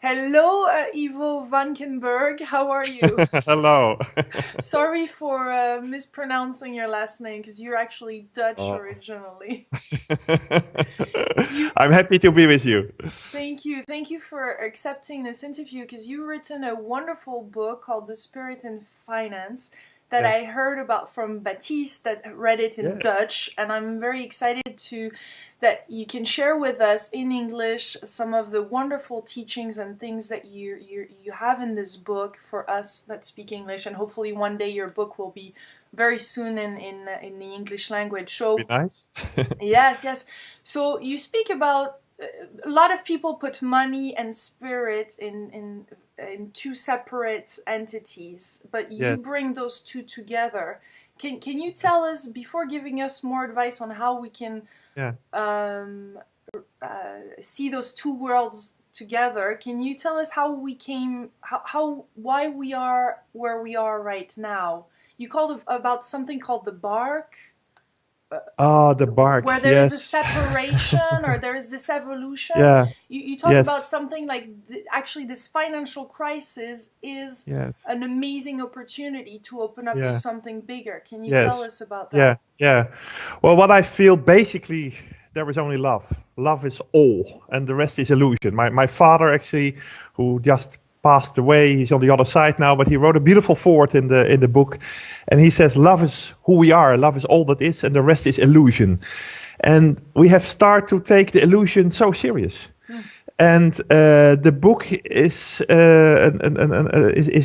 Hello, Ivo Valkenburg. How are you? Hello. Sorry for mispronouncing your last name because you're actually Dutch Oh. originally. You, I'm happy to be with you. thank you for accepting this interview because you've written a wonderful book called The Spirit in Finance that I Yes. heard about from Baptiste that read it in Yeah. Dutch, and I'm very excited to that you can share with us in English some of the wonderful teachings and things that you have in this book for us that speak English, and hopefully one day your book will be very soon in the English language. Be So nice. yes, yes. So you speak about a lot of people put money and spirit in two separate entities, but you Yes. bring those two together. Can you tell us before giving us more advice on how we can Yeah. um, see those two worlds together? Can you tell us how we came, how why we are where we are right now? You called about something called the bark, Ah, the where bark. there is a Yes. separation or there is this evolution. Yeah. You talk about Yes. something like actually this financial crisis is Yeah. an amazing opportunity to open up to Yeah. something bigger. Can you tell Yes. us about Yeah. that? Yeah. Well, what I feel basically, there is only love. Love is all, and the rest is illusion. My father actually, who just passed away, he's on the other side now, but he wrote a beautiful foreword in the book, and he says, "Love is who we are. Love is all that is, and the rest is illusion." And we have started to take the illusion so serious. Mm. And the book is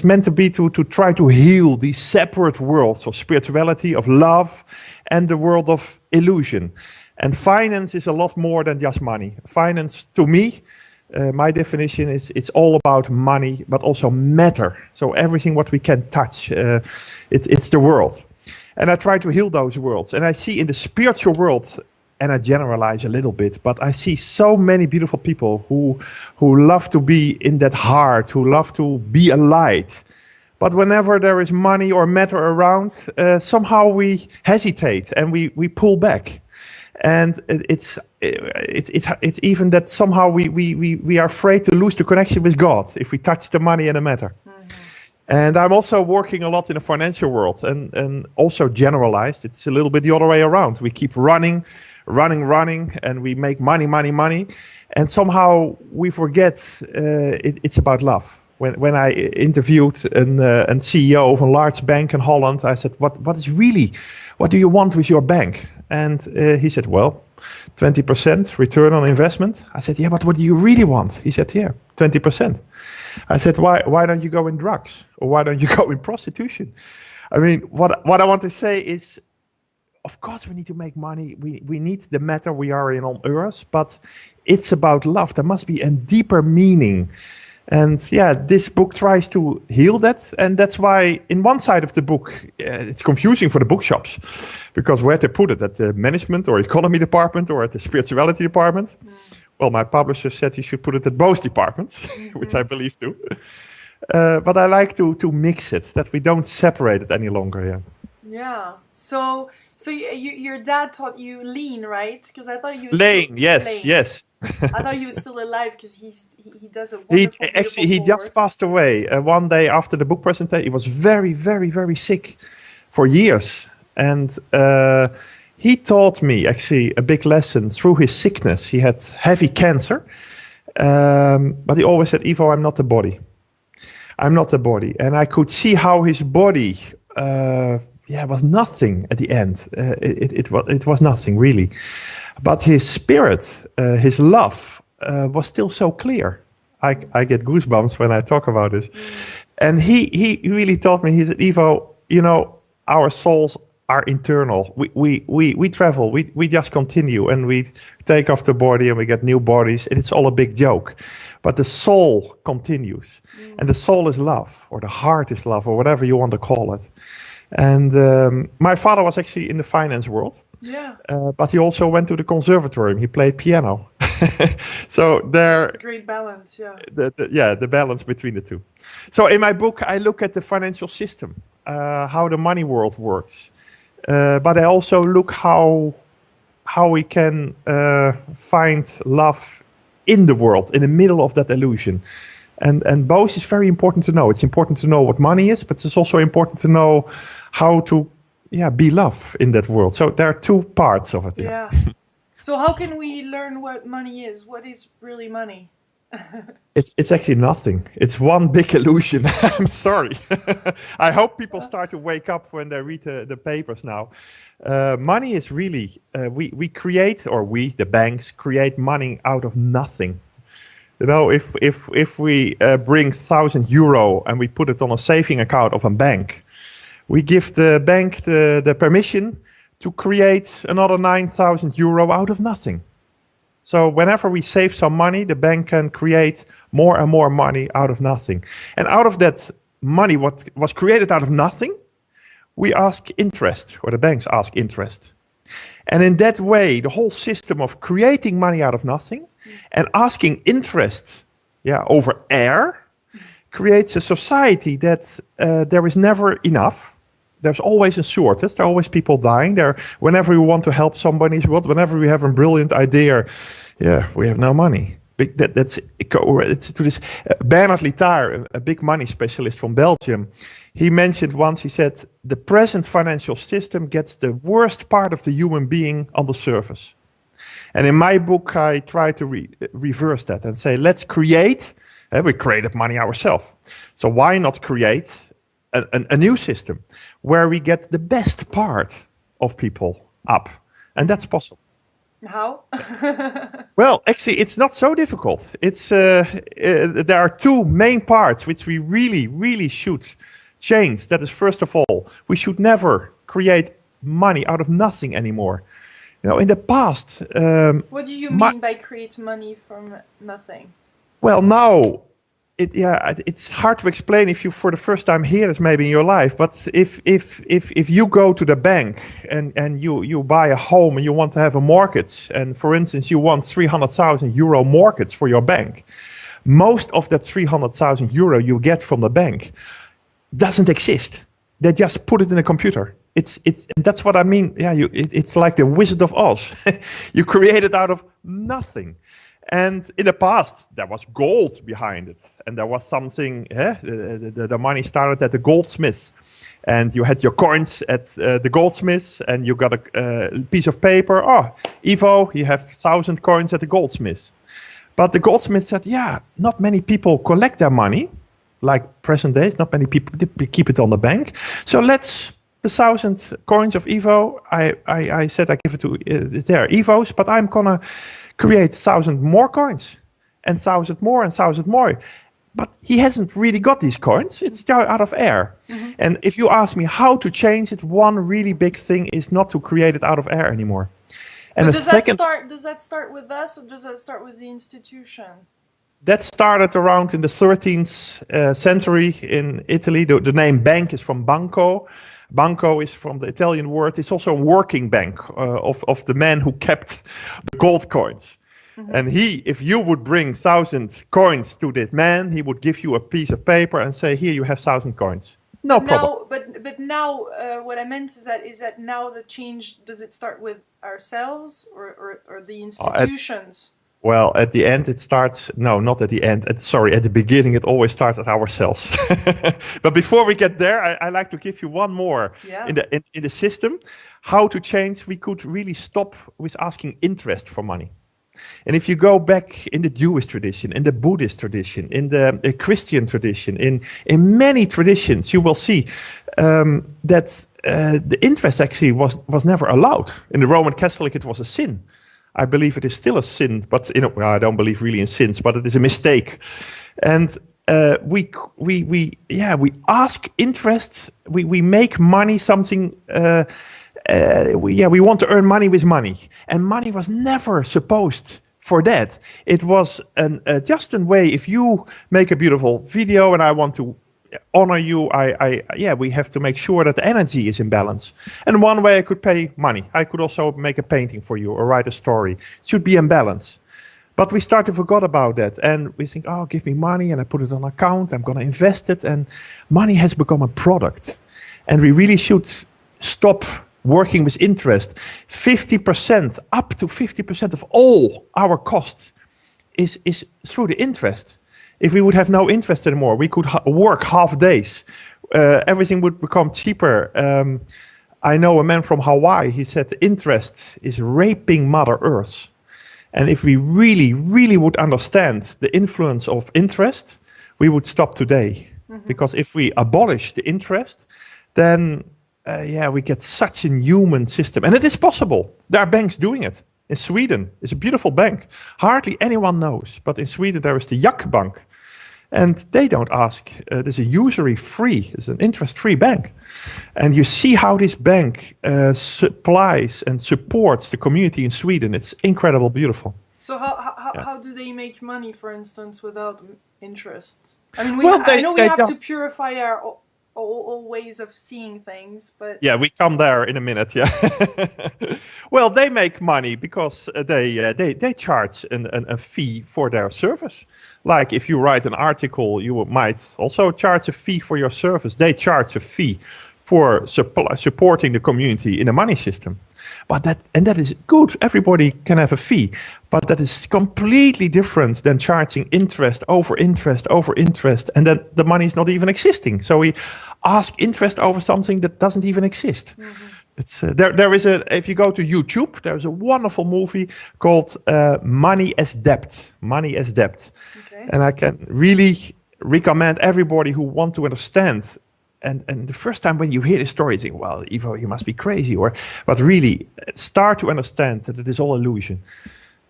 meant to be to try to heal these separate worlds of spirituality, of love, and the world of illusion. And finance is a lot more than just money. Finance, to me, my definition is it's all about money, but also matter. So everything what we can touch, it's the world. And I try to heal those worlds. And I see in the spiritual world, and I generalize a little bit, but I see so many beautiful people who love to be in that heart, who love to be a light. But whenever there is money or matter around, somehow we hesitate and we pull back. And it's even that somehow we are afraid to lose the connection with God if we touch the money and the matter. Mm-hmm. And I'm also working a lot in the financial world and also generalized. It's a little bit the other way around. We keep running, and we make money. And somehow we forget it's about love. When I interviewed an CEO of a large bank in Holland, I said, what do you want with your bank? And he said, well, 20% return on investment. I said, yeah, but what do you really want? He said, yeah, 20%. I said, why don't you go in drugs? Or why don't you go in prostitution? I mean, what I want to say is, of course, we need to make money. We need the matter we are in on earth, but it's about love. There must be a deeper meaning. And yeah, this book tries to heal that. And that's why in one side of the book, it's confusing for the bookshops because where to put it, at the management or economy department or at the spirituality department. Mm. Well, my publisher said you should put it at both departments, which I Mm-hmm. believe too. But I like to mix it, that we don't separate it any longer. Yeah. Yeah. So your dad taught you lean, right? Because I thought he was still Lane, yes, Lane. yes. I thought he was still alive because he does a He wonderful, beautiful actually he just forward. passed away one day after the book presentation. He was very sick for years, and he taught me actually a big lesson through his sickness. He had heavy cancer, but he always said, "Ivo, I'm not the body. I'm not the body." And I could see how his body, was nothing at the end. It was nothing really, but his spirit, his love, was still so clear. I get goosebumps when I talk about this. Mm. And he really taught me. He said, "Ivo, you know, our souls are internal. We travel. We just continue, and we take off the body, and we get new bodies. And it's all a big joke, but the soul continues, and the Mm. soul is love, or the heart is love, or whatever you want to call it." And my father was actually in the finance world, Yeah. but he also went to the conservatorium. He played piano. So That's there, a great balance. Yeah. the balance between the two. So in my book, I look at the financial system, how the money world works, but I also look how we can find love in the world, in the middle of that illusion. And both is very important to know. It's important to know what money is, but it's also important to know how to be love in that world. So there are two parts of it. Yeah. So how can we learn what money is? What is really money? It's actually nothing. It's one big illusion. I'm sorry. I hope people start to wake up when they read the papers now. Money is really, we create, or we, the banks, create money out of nothing. You know, if we bring €1,000 and we put it on a saving account of a bank, we give the bank the permission to create another €9,000 out of nothing. So whenever we save some money, the bank can create more and more money out of nothing. And out of that money, what was created out of nothing, we ask interest, or the banks ask interest. And in that way, the whole system of creating money out of nothing and asking interest over air creates a society that there is never enough. There's always a shortage. There are always people dying. Whenever we want to help somebody, whenever we have a brilliant idea, we have no money. It's to this Bernard Lietaer, a big money specialist from Belgium. He mentioned once. He said, "The present financial system gets the worst part of the human being on the surface." And in my book, I try to reverse that and say, let's create. We created money ourselves, so why not create a new system where we get the best part of people up? And that's possible. How? Well, actually, it's not so difficult. There are two main parts which we really, really should change. That is, first of all, we should never create money out of nothing anymore. You know, in the past... what do you mean by create money from nothing? Well, now... it's hard to explain if you for the first time hear this maybe in your life, but if you go to the bank and you buy a home and you want to have a mortgage, and for instance you want €300,000 mortgage for your bank, most of that €300,000 you get from the bank doesn't exist. They just put it in a computer. And that's what I mean. It's like the Wizard of Oz. You create it out of nothing. And in the past, there was gold behind it. And there was something, the money started at the goldsmiths. And you had your coins at the goldsmiths, and you got a piece of paper. Oh, Ivo, you have 1,000 coins at the goldsmiths. But the goldsmith said, not many people collect their money, like present days. Not many people keep it on the bank. So the 1,000 coins of Ivo, I said I give it to, they're Ivo's, but I'm gonna create 1,000 more coins, and 1,000 more, and 1,000 more. But he hasn't really got these coins. It's out of air. Mm-hmm. And if you ask me how to change it, one really big thing is not to create it out of air anymore. And does that start with us, or does that start with the institution? That started around in the 13th century in Italy. The name bank is from banco. Banco is from the Italian word. It's also a working bank of the man who kept the gold coins. Mm-hmm. And if you would bring 1,000 coins to this man, he would give you a piece of paper and say, "Here, you have 1,000 coins." No problem. But now, what I meant is that now the change, does it start with ourselves or the institutions? Well, at the end it starts, no, not at the end. At the beginning it always starts at ourselves. But before we get there, I like to give you one more in the system. How to change, we could really stop with asking interest for money. And if you go back in the Jewish tradition, in the Buddhist tradition, in the Christian tradition, in many traditions, you will see that the interest actually was never allowed. In the Roman Catholic it was a sin. I believe it is still a sin, but I don't believe really in sins, but it is a mistake. And we ask interest. We make money something. We want to earn money with money, and money was never supposed for that. It was just a way. If you make a beautiful video and I want to honor you, we have to make sure that the energy is in balance. And one way I could pay money. I could also make a painting for you or write a story. It should be in balance. But we start to forget about that. And we think, oh, give me money and I put it on an account. I'm going to invest it. And money has become a product. And we really should stop working with interest. 50%, up to 50% of all our costs is through the interest. If we would have no interest anymore, we could work half days. Everything would become cheaper. I know a man from Hawaii. He said interest is raping Mother Earth. And if we really, really would understand the influence of interest, we would stop today. Because if we abolish the interest, then we get such a human system. And it is possible. There are banks doing it. In Sweden, it's a beautiful bank. Hardly anyone knows. But in Sweden, there is the Jack Bank. And they don't ask. There's a usury free. It's an interest-free bank. And you see how this bank supplies and supports the community in Sweden. It's incredible, beautiful. So how do they make money, for instance, without interest? I mean, I know we have to purify our all ways of seeing things, but yeah, we come there in a minute. Yeah. Well, they make money because they charge a fee for their service. Like if you write an article, you might also charge a fee for your service. They charge a fee for supporting the community in a money system. But that is good. Everybody can have a fee, but that is completely different than charging interest over interest over interest, and then the money is not even existing. So we ask interest over something that doesn't even exist. It's there is if you go to YouTube, there's a wonderful movie called Money as Debt. Money as Debt, and I can really recommend everybody who want to understand. And the first time when you hear the story, you think, well, Ivo, you must be crazy. But really, start to understand that it is all illusion.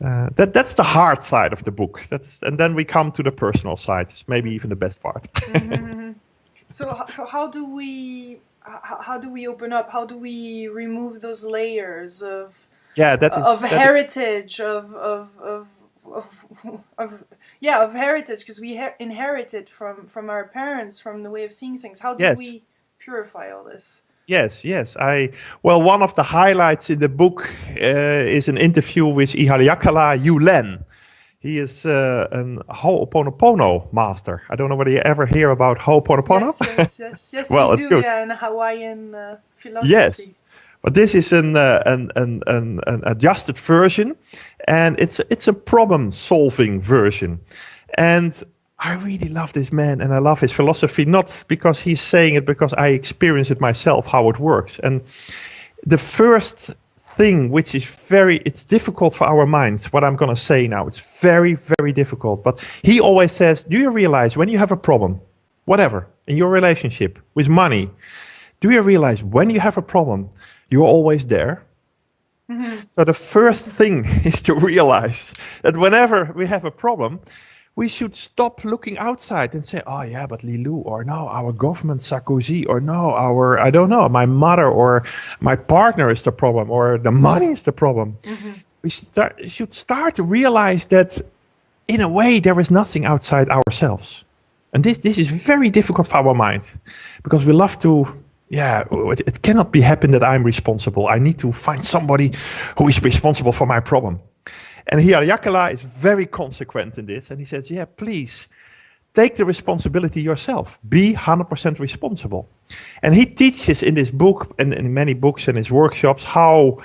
That's the hard side of the book. And then we come to the personal side. It's maybe even the best part. So how do we open up? How do we remove those layers of heritage, of heritage, because we inherited from our parents, from the way of seeing things. How do we purify all this? Yes. One of the highlights in the book is an interview with Ihaliakala Yulen. He is an Ho'oponopono master. I don't know whether you ever hear about Ho'oponopono. Yes. Well, it's good. Yeah, in Hawaiian philosophy. Yes. But this is an adjusted version, and it's a problem-solving version. And I really love this man, and I love his philosophy, not because he's saying it, because I experience it myself, how it works. And the first thing, which is it's difficult for our minds, what I'm going to say now, it's very, very difficult. But he always says, do you realize when you have a problem, whatever, in your relationship, with money, do you realize when you have a problem, you're always there? So the first thing is to realize that whenever we have a problem, we should stop looking outside and say, oh yeah, but Lilou, or no, our government, Sarkozy, or no, I don't know, my mother or my partner is the problem, or the money is the problem. We should start to realize that in a way there is nothing outside ourselves. And this is very difficult for our mind, because we love to, it cannot be happen that I'm responsible. I need to find somebody who is responsible for my problem. And Ihaliakala is very consequent in this. And he says, please take the responsibility yourself. Be 100% responsible. And he teaches in this book and in many books and his workshops how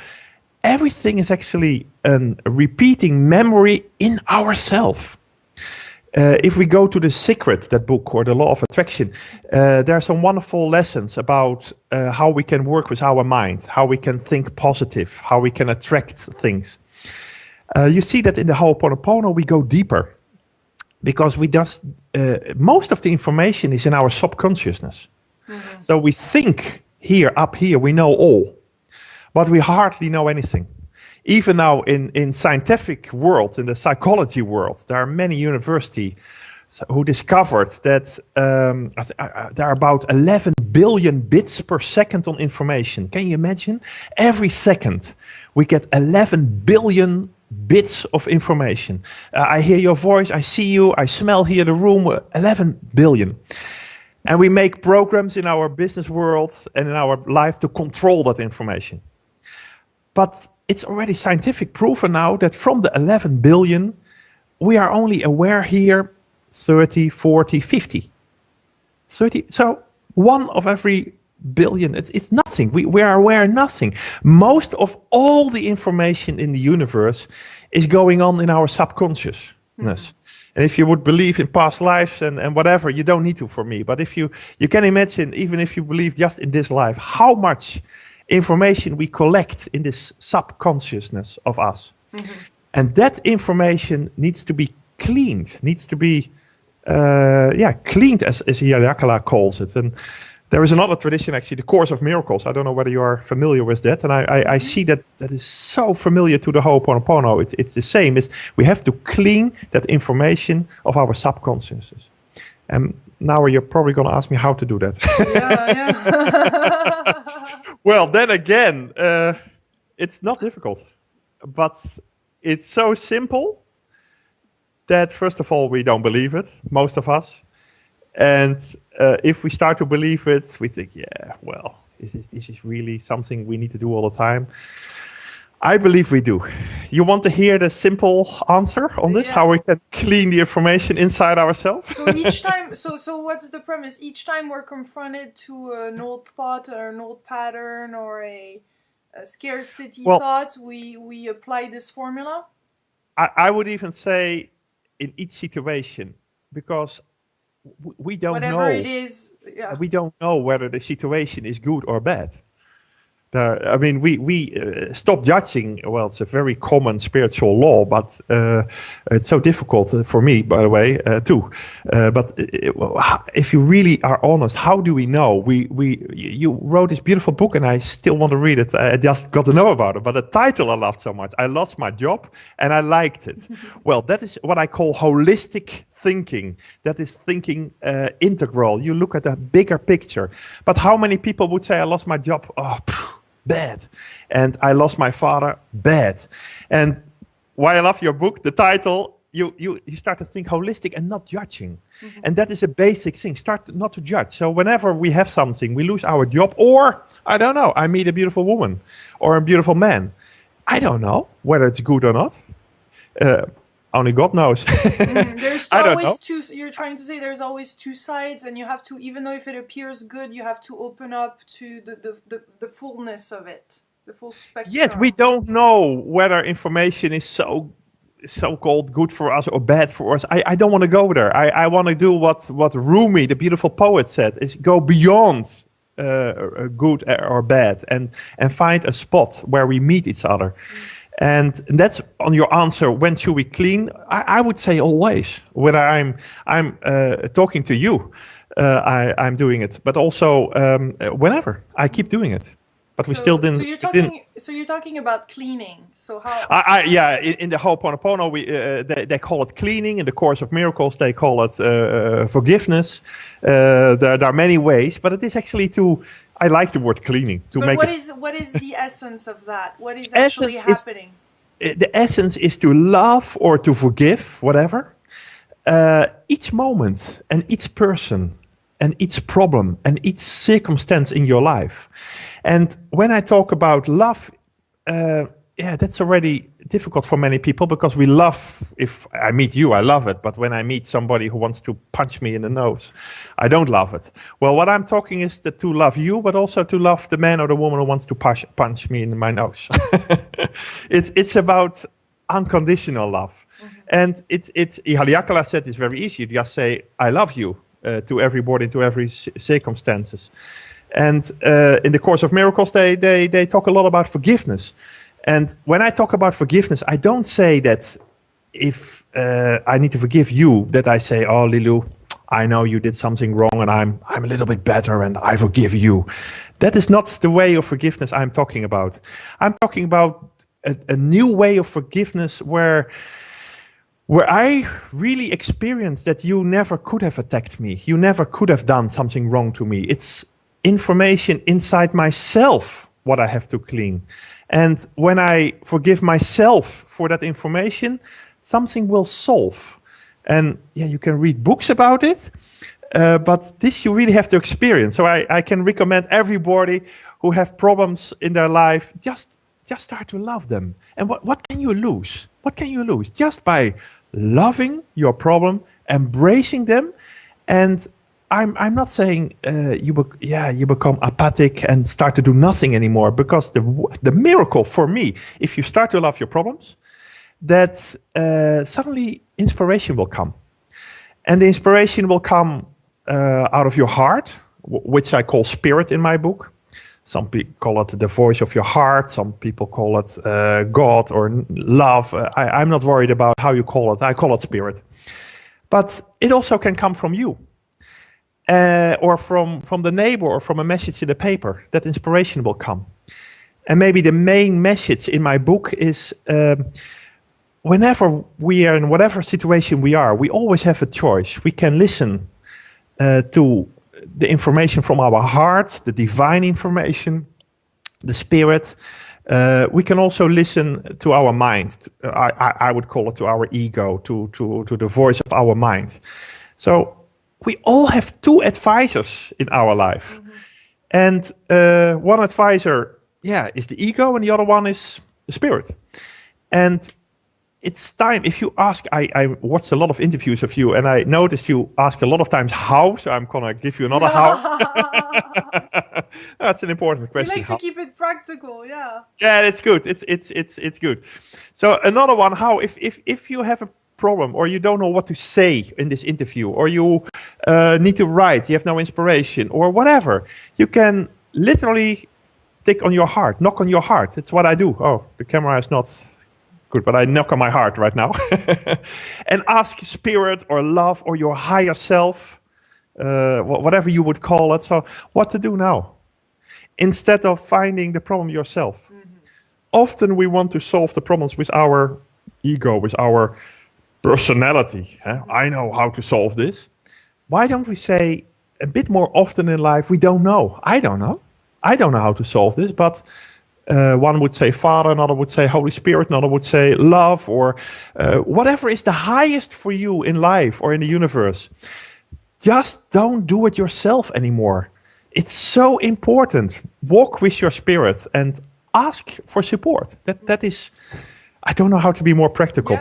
everything is actually a repeating memory in ourselves. If we go to The Secret, that book, or The Law of Attraction, there are some wonderful lessons about how we can work with our mind, how we can think positive, how we can attract things. You see that in the Ho'oponopono we go deeper, because most of the information is in our subconsciousness. So we think up here, we know all, but we hardly know anything. Even now in scientific world, in the psychology world, there are many universities who discovered that there are about 11 billion bits per second on information. Can you imagine? Every second we get 11 billion bits of information. I hear your voice, I see you, I smell here the room, 11 billion. And we make programs in our business world and in our life to control that information. But it's already scientific proven now that from the 11 billion, we are only aware here 30, 40, 50. 30, so one of every billion, it's nothing. We are aware of nothing. Most of all the information in the universe is going on in our subconsciousness. And if you would believe in past lives and whatever, you don't need to for me. But if you can imagine, even if you believe just in this life, how much information we collect in this subconsciousness of us. Mm-hmm. And that information needs to be cleaned, needs to be cleaned, as Hialakala calls it. And there is another tradition, actually, the Course of Miracles. I don't know whether you are familiar with that. And I see that is so familiar to the Ho'oponopono. It's the same. We have to clean that information of our subconsciousness. And now you're probably going to ask me how to do that. Yeah. Well, then again, it's not difficult. But it's so simple that, first of all, we don't believe it, most of us. And if we start to believe it, we think, is this really something we need to do all the time? I believe we do. You want to hear the simple answer on this? Yeah. How we can clean the information inside ourselves? So each time, so what's the premise? Each time we're confronted to an old thought or an old pattern or a scarcity thought, we apply this formula? I would even say in each situation, because we don't know. Whatever it is, we don't know whether the situation is good or bad. We stop judging. Well, it's a very common spiritual law, but it's so difficult for me, by the way, too. But if you really are honest, how do we know? You wrote this beautiful book, and I still want to read it. I just got to know about it. But the title I loved so much. I lost my job, and I liked it. Well, that is what I call holistic thinking. That is thinking integral. You look at the bigger picture. But how many people would say, I lost my job? Oh, bad. And I lost my father, bad. And why I love your book, the title, you start to think holistic and not judging. Mm-hmm. And that is a basic thing. Start not to judge. So whenever we have something, we lose our job, or, I don't know, I meet a beautiful woman or a beautiful man. I don't know whether it's good or not. Only God knows. There's always two. You're trying to say there's always two sides, and you have to, even though if it appears good, you have to open up to the fullness of it, the full spectrum. Yes, we don't know whether information is so-called good for us or bad for us. I don't want to go there. I want to do what Rumi, the beautiful poet, said: is go beyond good or bad, and find a spot where we meet each other. And that's on your answer. When should we clean? I would say always. Whether I'm talking to you, I'm doing it. But also whenever I keep doing it. But we still didn't. So you're talking about cleaning. So how? In the Ho'oponopono, they call it cleaning. In the Course of Miracles, they call it forgiveness. There are many ways, but it is actually I like the word cleaning. What is the essence of that? What is actually happening? The essence is to love or to forgive, whatever. Each moment and each person and each problem and each circumstance in your life. And when I talk about love, that's already difficult for many people, because we love, if I meet you, I love it. But when I meet somebody who wants to punch me in the nose, I don't love it. Well, what I'm talking is that to love you, but also to love the man or the woman who wants to punch me in my nose. It's about unconditional love. Mm-hmm. And it's Hialakala said it's very easy. You just say, I love you to everybody, to every circumstances. And in the Course of Miracles, they talk a lot about forgiveness. And when I talk about forgiveness, I don't say that if I need to forgive you, that I say, oh, Lilou, I know you did something wrong and I'm a little bit better and I forgive you. That is not the way of forgiveness I'm talking about. I'm talking about a new way of forgiveness where I really experience that you never could have attacked me. You never could have done something wrong to me. It's information inside myself what I have to clean. And when I forgive myself for that information, something will solve. And you can read books about it, but this you really have to experience. So I can recommend everybody who have problems in their life, just start to love them. And what can you lose? What can you lose? Just by loving your problem, embracing them. And I'm not saying you become apathic and start to do nothing anymore, because the miracle for me, if you start to love your problems, that suddenly inspiration will come. And the inspiration will come out of your heart, which I call spirit in my book. Some people call it the voice of your heart. Some people call it God or love. I'm not worried about how you call it. I call it spirit. But it also can come from you. Or from the neighbor, or from a message in the paper. That inspiration will come. And maybe the main message in my book is whenever we are in whatever situation we are, we always have a choice. We can listen to the information from our heart, the divine information, the spirit. We can also listen to our mind. I would call it to our ego, to the voice of our mind. So we all have two advisors in our life. Mm-hmm. And one advisor, is the ego, and the other one is the spirit. And it's time, if you ask, I watched a lot of interviews of you, and I noticed you ask a lot of times how, so I'm gonna give you another how. That's an important question. We like to keep it practical, yeah. Yeah, it's good. It's good. So another one, how, if you have a problem, or you don't know what to say in this interview, or you need to write, you have no inspiration, or whatever, you can literally knock on your heart. It's what I do. Oh, the camera is not good, but I knock on my heart right now. And ask spirit or love or your higher self, whatever you would call it. So what to do now? Instead of finding the problem yourself. Mm-hmm. Often we want to solve the problems with our ego, with our personality. I know how to solve this. Why don't we say a bit more often in life, we don't know. I don't know how to solve this, but one would say Father, another would say Holy Spirit, another would say love, or whatever is the highest for you in life or in the universe. Just don't do it yourself anymore. It's so important. Walk with your spirit and ask for support. That is, I don't know how to be more practical.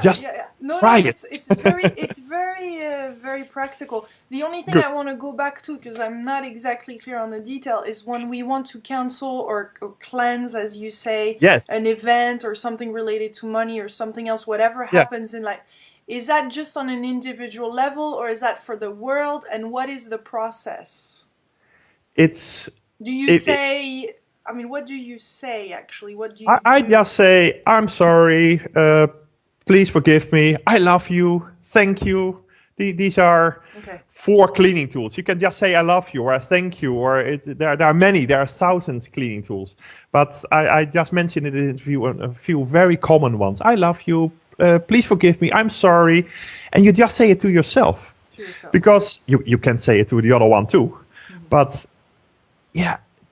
Try it. It's very practical. The only thing I want to go back to, because I'm not exactly clear on the detail, is when we want to cancel or cleanse, as you say, an event or something related to money or something else, whatever happens in life. Is that just on an individual level, or is that for the world? And what is the process? What do you say, actually? What do you I just say, I'm sorry, please forgive me, I love you, thank you. These are 4 cleaning tools. You can just say, I love you, or I thank you, or there are many, there are thousands cleaning tools. But I just mentioned in the interview a few very common ones. I love you, please forgive me, I'm sorry. And you just say it to yourself. Because you can say it to the other one too. Mm-hmm. But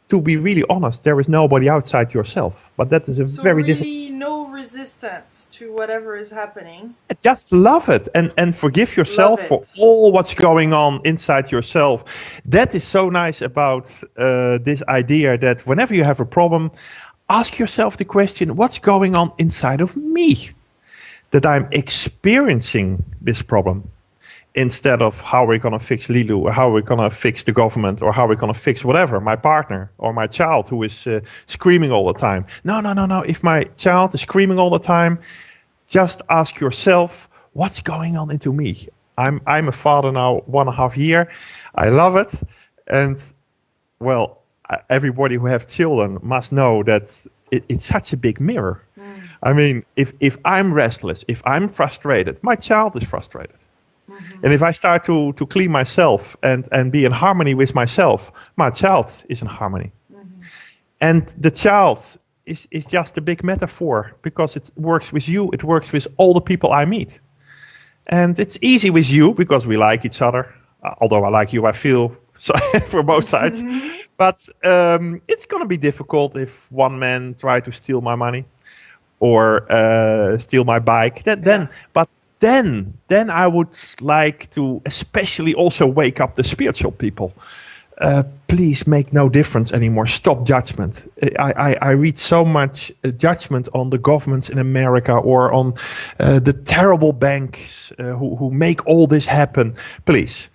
to be really honest, there is nobody outside yourself. But that is very difficult. No resistance to whatever is happening. Just love it and forgive yourself for all what's going on inside yourself. That is so nice about this idea that whenever you have a problem, ask yourself the question, what's going on inside of me that I'm experiencing this problem? Instead of how we're going to fix Lilu, or how we're going to fix the government, or how we're going to fix whatever, my partner or my child who is screaming all the time. No. If my child is screaming all the time, just ask yourself, what's going on into me? I'm a father now 1.5 years. I love it. And well, everybody who have children must know that it's such a big mirror. I mean, if I'm restless, if I'm frustrated, my child is frustrated. Mm-hmm. And if I start to clean myself and be in harmony with myself, my child is in harmony. Mm-hmm. And the child is just a big metaphor, because it works with you, it works with all the people I meet. And it's easy with you because we like each other. Although I like you, I feel so for both sides. Mm-hmm. But it's going to be difficult if one man try to steal my money or steal my bike. Then I would like to especially also wake up the spiritual people. Please make no difference anymore. Stop judgment. I read so much judgment on the governments in America, or on the terrible banks who make all this happen. Please,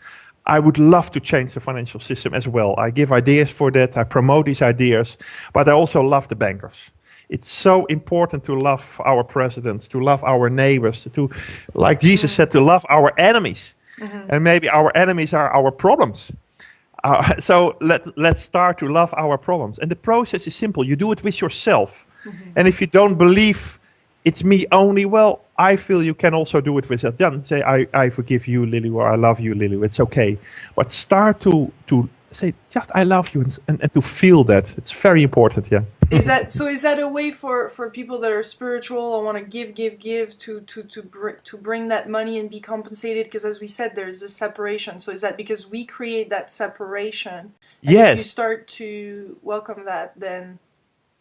I would love to change the financial system as well. I give ideas for that. I promote these ideas. But I also love the bankers. It's so important to love our presidents, to love our neighbors, to, like Jesus said, to love our enemies. And maybe our enemies are our problems. So let's start to love our problems. And the process is simple. You do it with yourself. And if you don't believe it's me only, well, I feel you can also do it with Don't say, I forgive you, Lily, or I love you, Lily. It's okay. But start to say, just I love you, and to feel that. It's very important, yeah. Is that a way for people that are spiritual or want to give to bring that money and be compensated? Because as we said, there's this separation. So is that because we create that separation? And yes. If you start to welcome that, then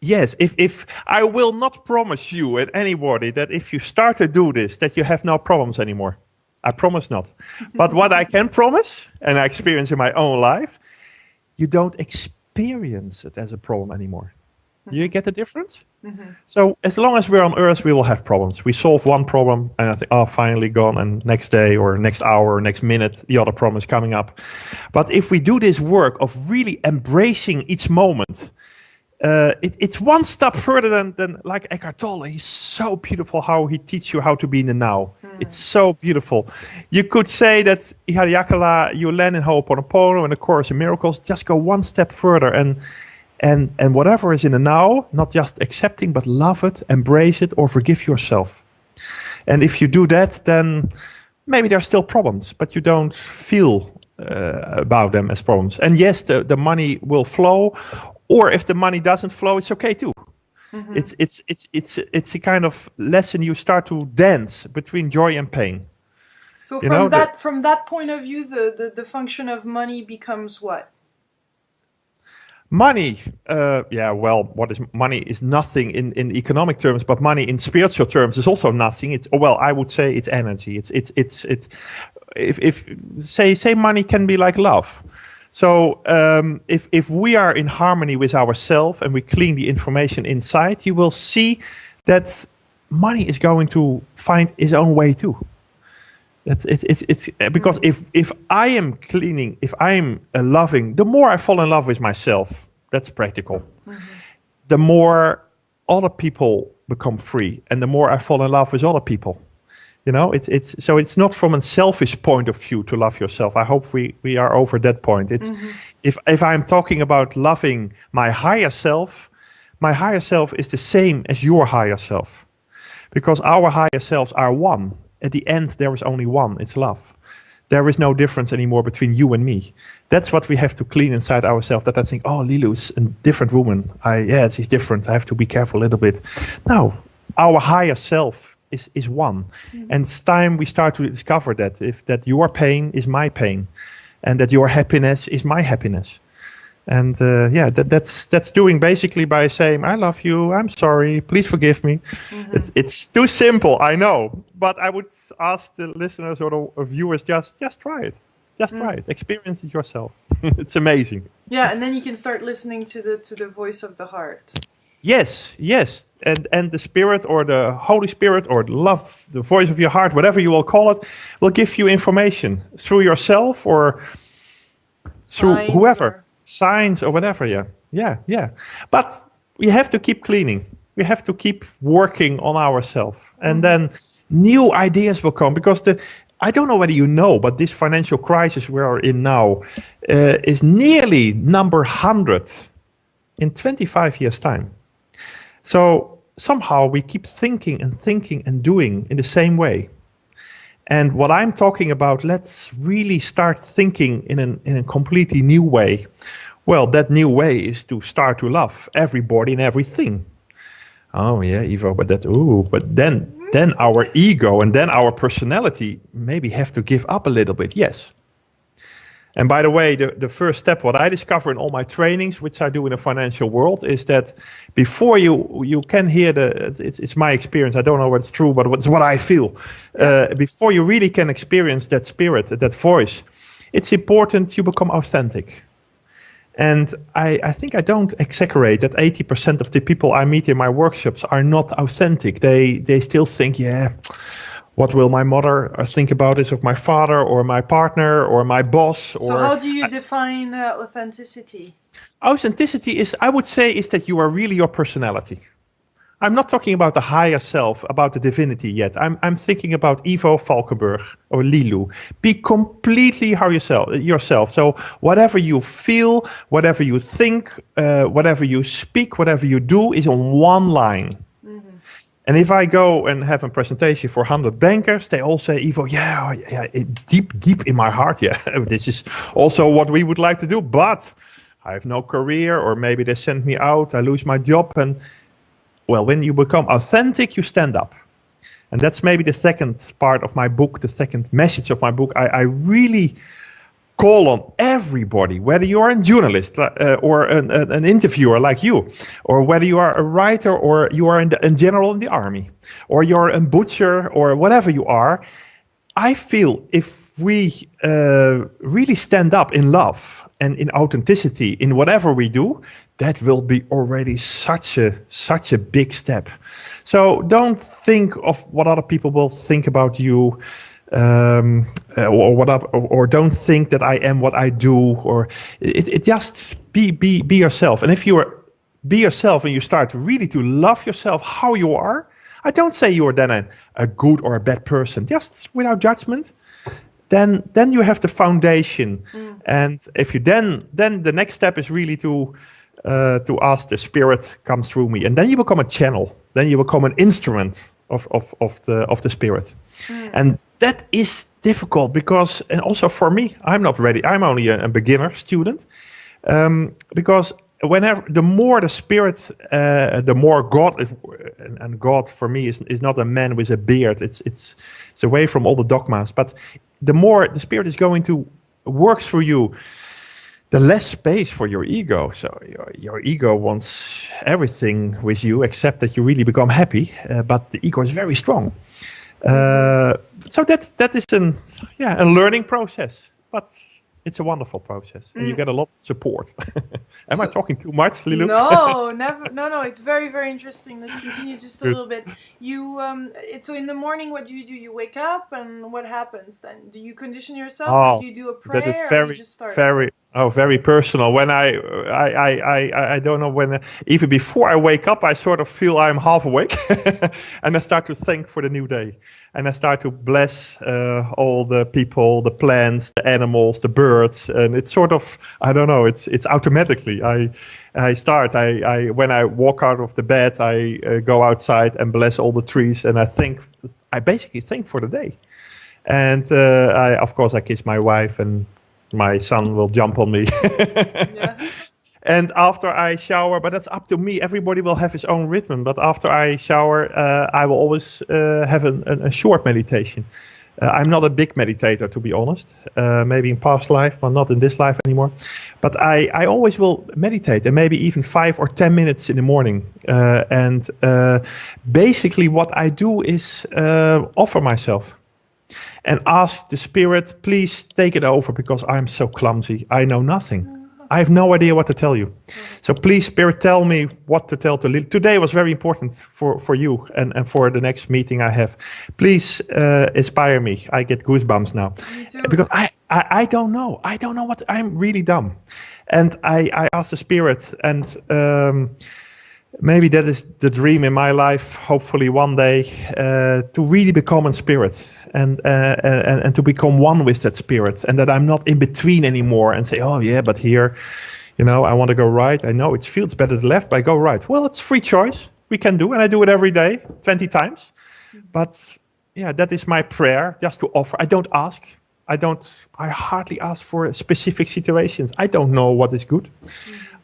yes. If I will not promise you and anybody that if you start to do this, that you have no problems anymore. I promise not. But what I can promise, and I experience in my own life, you don't experience it as a problem anymore. You get the difference? So as long as we're on Earth, we will have problems. We solve one problem and I think, oh, finally gone. And next day or next hour or next minute, the other problem is coming up. But if we do this work of really embracing each moment, it's one step further than like Eckhart Tolle. He's so beautiful how he teaches you how to be in the now. It's so beautiful. You could say that Ihariakala, you land in Ho'oponopono and the Course in Miracles, just go one step further and whatever is in the now, not just accepting, but love it, embrace it, or forgive yourself. And if you do that, then maybe there are still problems, but you don't feel about them as problems. And yes, the money will flow, or if the money doesn't flow, it's okay too. It's a kind of lesson. You start to dance between joy and pain. So from that point of view, the function of money becomes what? Money, what is money is nothing in economic terms, but money in spiritual terms is also nothing. I would say it's energy. If say money can be like love. So if we are in harmony with ourselves and we clean the information inside, you will see that money is going to find its own way too. It's because if I am cleaning, if I am loving, the more I fall in love with myself, that's practical. The more other people become free, and the more I fall in love with other people. It's not from a selfish point of view to love yourself. I hope we are over that point. If I'm talking about loving my higher self is the same as your higher self, because our higher selves are one. At the end, there is only one. It's love. There is no difference anymore between you and me. That's what we have to clean inside ourselves. That I think, oh, Lilu's a different woman. She's different. I have to be careful a little bit. No, our higher self is one. And it's time we start to discover that your pain is my pain, and that your happiness is my happiness. And that's doing basically by saying, I love you, I'm sorry, please forgive me. It's too simple, I know, but I would ask the listeners or the viewers, just try it. Just try it. Experience it yourself. It's amazing. Yeah, and then you can start listening to the voice of the heart. Yes. And the Spirit or the Holy Spirit or love, the voice of your heart, whatever you will call it, will give you information through yourself or through whoever. Signs or whatever, yeah. But we have to keep cleaning. We have to keep working on ourselves. And then new ideas will come, because I don't know whether you know, but this financial crisis we are in now is nearly number 100 in 25 years' time. So somehow we keep thinking and doing in the same way. And what I'm talking about, let's really start thinking in a completely new way. Well, that new way is to start to love everybody and everything. Oh yeah, Ivo, but then our ego and then our personality maybe have to give up a little bit. Yes. And by the way, the first step, what I discover in all my trainings, which I do in the financial world, is that before you can hear it's my experience. I don't know what's true, but it's what I feel. Before you really can experience that spirit, that voice, it's important you become authentic. And I think I don't exaggerate that 80% of the people I meet in my workshops are not authentic. They still think, what will my mother think about this of my father or my partner or my boss? So how do you define authenticity? Authenticity is, I would say, is that you are really your personality. I'm not talking about the higher self, about the divinity yet. I'm thinking about Ivo Valkenburg or Lilu. Be completely yourself. So whatever you feel, whatever you think, whatever you speak, whatever you do is on one line. And if I go and have a presentation for 100 bankers, they all say, Ivo, deep in my heart, yeah, this is also what we would like to do, but I have no career, or maybe they send me out, I lose my job. And well, when you become authentic, you stand up. And that's maybe the second part of my book, the second message of my book. I really call on everybody, whether you are a journalist or an interviewer like you, or whether you are a writer, or you are in general in the army, or you're a butcher, or whatever you are. I feel if we really stand up in love and in authenticity in whatever we do, that will be already such a big step. So don't think of what other people will think about you, or don't think that I am what I do, or it just be yourself. And if you be yourself and you start really to love yourself how you are, I don't say you are then a good or a bad person, just without judgment. Then you have the foundation. And if you then the next step is really to ask the spirit come through me, and then you become a channel. Then you become an instrument of the spirit. And that is difficult because, and also for me, I'm not ready. I'm only a beginner student, because whenever the more the spirit, the more God is, and God for me is not a man with a beard. It's away from all the dogmas. But the more the spirit is going to work through you, the less space for your ego. So your ego wants everything with you except that you really become happy. But the ego is very strong. So that is a learning process, but it's a wonderful process, and you get a lot of support. Am I talking too much, Lilou? No, never. No. It's very, very interesting. Let's continue just a little bit. You, so in the morning, what do? You wake up, and what happens then? Do you condition yourself? Oh, do you do a prayer? that is or you just start? very personal. When I don't know when, even before I wake up, I sort of feel I'm half awake, and I start to thank for the new day, and I start to bless all the people, the plants, the animals, the birds, and it's sort of, I don't know, it's automatically. When I walk out of the bed, I go outside and bless all the trees, and I basically thank for the day, and of course I kiss my wife, and my son will jump on me. Yeah. And after I shower, but that's up to me. Everybody will have his own rhythm. But after I shower, I will always have a short meditation. I'm not a big meditator, to be honest. Maybe in past life, but not in this life anymore. But I always will meditate, and maybe even 5 or 10 minutes in the morning. And basically what I do is offer myself and ask the spirit, please take it over, because I'm so clumsy. I know nothing. I have no idea what to tell you. So please, spirit, tell me what to tell to Lily. Today was very important for you and for the next meeting I have. Please inspire me. I get goosebumps now. Me too. Because I don't know. I don't know what, I'm really dumb. And I ask the spirit, and maybe that is the dream in my life, hopefully one day, to really become a spirit. And to become one with that spirit, and that I'm not in between anymore and say, oh yeah, but here, I want to go right. I know it feels better to left, but I go right. Well, it's free choice. We can do, and I do it every day, 20 times. But yeah, that is my prayer, just to offer. I don't ask. I hardly ask for specific situations. I don't know what is good.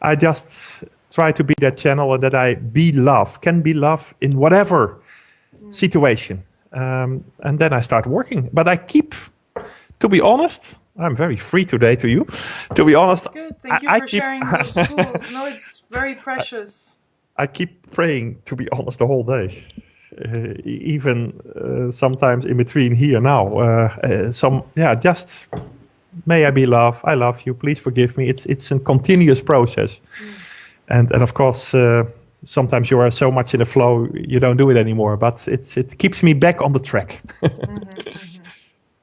I just try to be that channel, and that I can be love in whatever situation. And then I start working. But to be honest, I'm very free today to you. To be honest, good. Thank you for sharing those tools. No, it's very precious. I keep praying, to be honest, the whole day. Even sometimes in between here now. Just may I be love. I love you. Please forgive me. It's a continuous process. And of course, sometimes you are so much in the flow, you don't do it anymore, but it keeps me back on the track.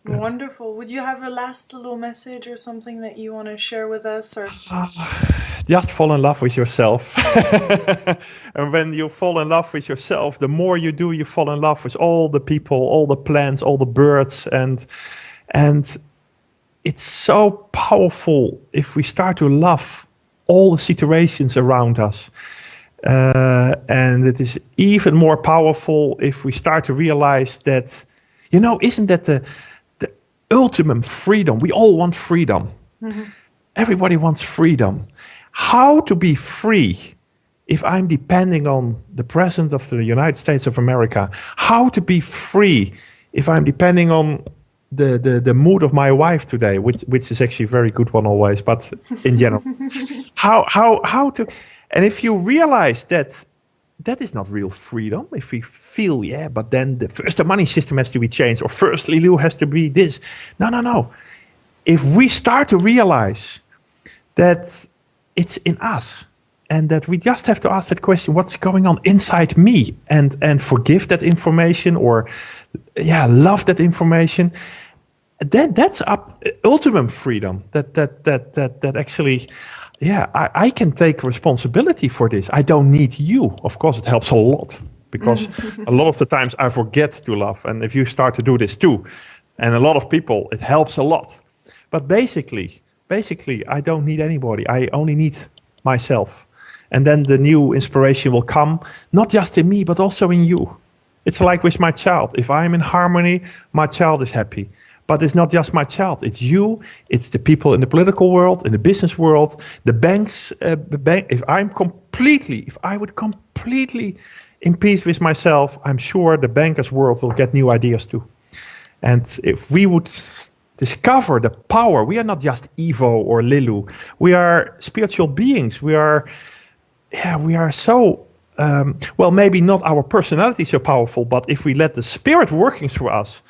Wonderful. Would you have a last little message or something that you want to share with us? Or just fall in love with yourself. And when you fall in love with yourself, the more you do, you fall in love with all the people, all the plants, all the birds, and it's so powerful if we start to love all the situations around us. And it is even more powerful if we start to realize that, isn't that the ultimate freedom? We all want freedom. Mm-hmm. Everybody wants freedom. How to be free if I'm depending on the president of the United States of America? How to be free if I'm depending on the mood of my wife today, which is actually a very good one always, but in general. how to, and if you realize that is not real freedom, if we feel, but then the money system has to be changed, or first Lulu has to be this. No. If we start to realize that it's in us, and that we just have to ask that question, what's going on inside me, and forgive that information, or love that information, that's ultimate freedom. That actually, I can take responsibility for this. I don't need you. Of course, it helps a lot, because a lot of the times I forget to love, and if you start to do this too, and a lot of people, it helps a lot. But basically, I don't need anybody. I only need myself. And then the new inspiration will come, not just in me, but also in you. It's like with my child. If I'm in harmony, my child is happy. But it's not just my child. It's you. It's the people in the political world, in the business world, the banks. If I would completely in peace with myself, I'm sure the bankers' world will get new ideas too. And if we would discover the power, we are not just Ivo or Lilu. We are spiritual beings. We are so, maybe not our personality so powerful, but if we let the spirit working through us,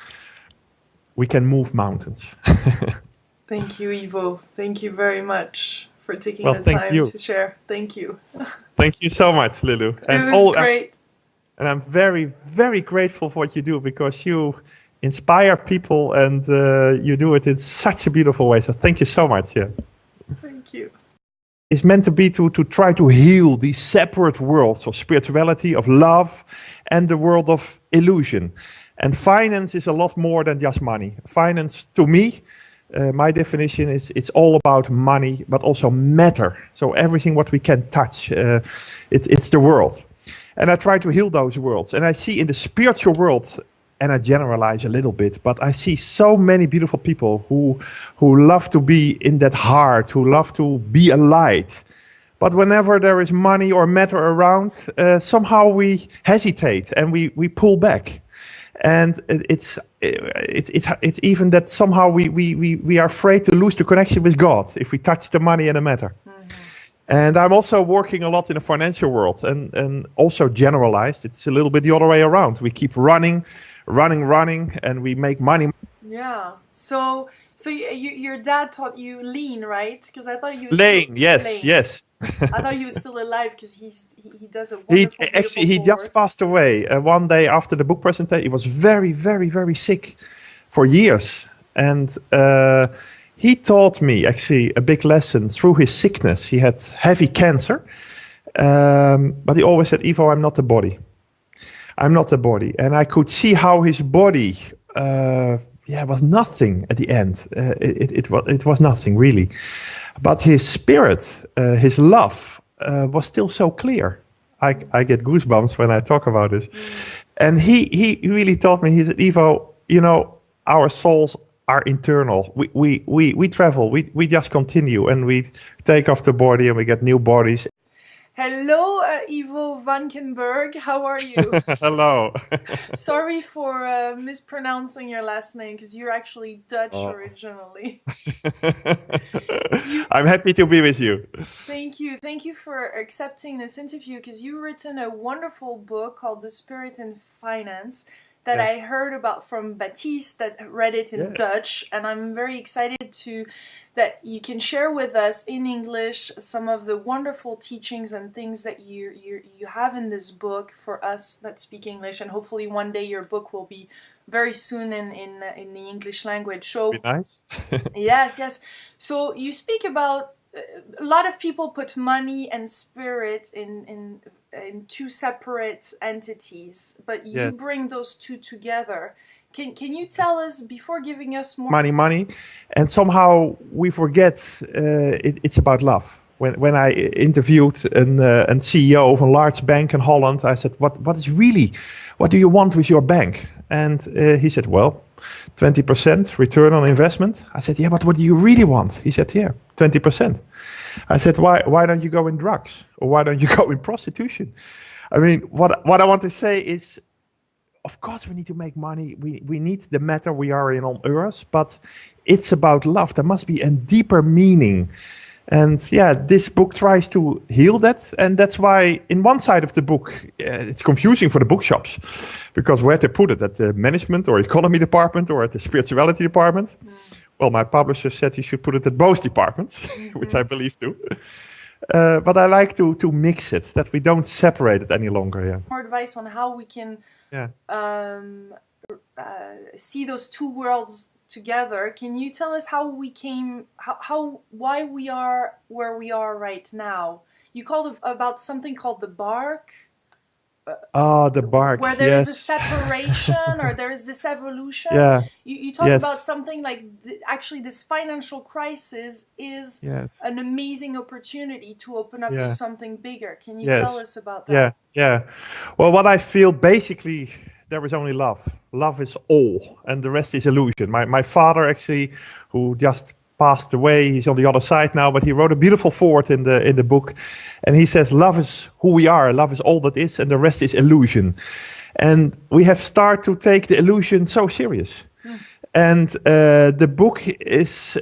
we can move mountains. Thank you, Ivo. Thank you very much for taking the time to share. Thank you. Thank you so much, Lilu. It was great. And I'm very, very grateful for what you do, because you inspire people, and you do it in such a beautiful way. So thank you so much. Yeah. Thank you. It's meant to be to try to heal these separate worlds of spirituality, of love, and the world of illusion. And finance is a lot more than just money. Finance, to me, my definition is it's all about money, but also matter. So everything what we can touch, it's the world. And I try to heal those worlds. And I see in the spiritual world, and I generalize a little bit, but I see so many beautiful people who love to be in that heart, who love to be a light. But whenever there is money or matter around, somehow we hesitate and we pull back. And it's even that somehow we are afraid to lose the connection with God if we touch the money and the matter. And I'm also working a lot in the financial world, and also generalized. It's a little bit the other way around. We keep running, and we make money. Yeah. So your dad taught you lean, right? Because I thought he was Laying, yes. I thought he was still alive, because he does a wonderful. He just passed away one day after the book presentation. He was very, very, very sick for years, and he taught me actually a big lesson through his sickness. He had heavy cancer, but he always said, "Ivo, I'm not the body. I'm not the body." And I could see how his body, was nothing at the end. It was nothing really, but his spirit, his love, was still so clear. I get goosebumps when I talk about this. And he really taught me. He said, "Ivo, our souls are internal. We travel. We just continue, and we take off the body, and we get new bodies." Hello, Ivo Valkenburg. How are you? Hello. Sorry for mispronouncing your last name, because you're actually Dutch originally. I'm happy to be with you. Thank you. Thank you for accepting this interview, because you've written a wonderful book called The Spirit in Finance that I heard about from Baptiste, that read it in Dutch, and I'm very excited that you can share with us in English some of the wonderful teachings and things that you have in this book for us that speak English, and hopefully one day your book will be very soon in the English language. So be nice. yes. So you speak about a lot of people put money and spirit in two separate entities, but you Yes. bring those two together. Can you tell us, before giving us more money, and somehow we forget it's about love. When I interviewed a CEO of a large bank in Holland, I said, what do you want with your bank? And he said, well, 20% return on investment. I said, yeah, but what do you really want? He said, yeah, 20%. I said, why don't you go in drugs? Or why don't you go in prostitution? I mean, what I want to say is, of course, we need to make money. We need the matter we are in on Earth, but it's about love. There must be a deeper meaning. And yeah, this book tries to heal that. And that's why in one side of the book, it's confusing for the bookshops, because where to put it, at the management or economy department or at the spirituality department. Well, my publisher said you should put it at both departments, which I believe too. But I like to mix it, that we don't separate it any longer. Yeah. more advice on how we can see those two worlds together. Can you tell us how we came, why we are where we are right now? You called about something called the bark. The bark. Where there is a separation, or there is this evolution. Yeah. You talk about something like actually this financial crisis is an amazing opportunity to open up to something bigger. Can you tell us about that? Yeah. Well, what I feel basically, there is only love. Love is all, and the rest is illusion. My father, actually, who just passed away, he's on the other side now, but he wrote a beautiful foreword in the book, and he says, love is who we are, love is all that is, and the rest is illusion. And we have started to take the illusion so serious. And the book is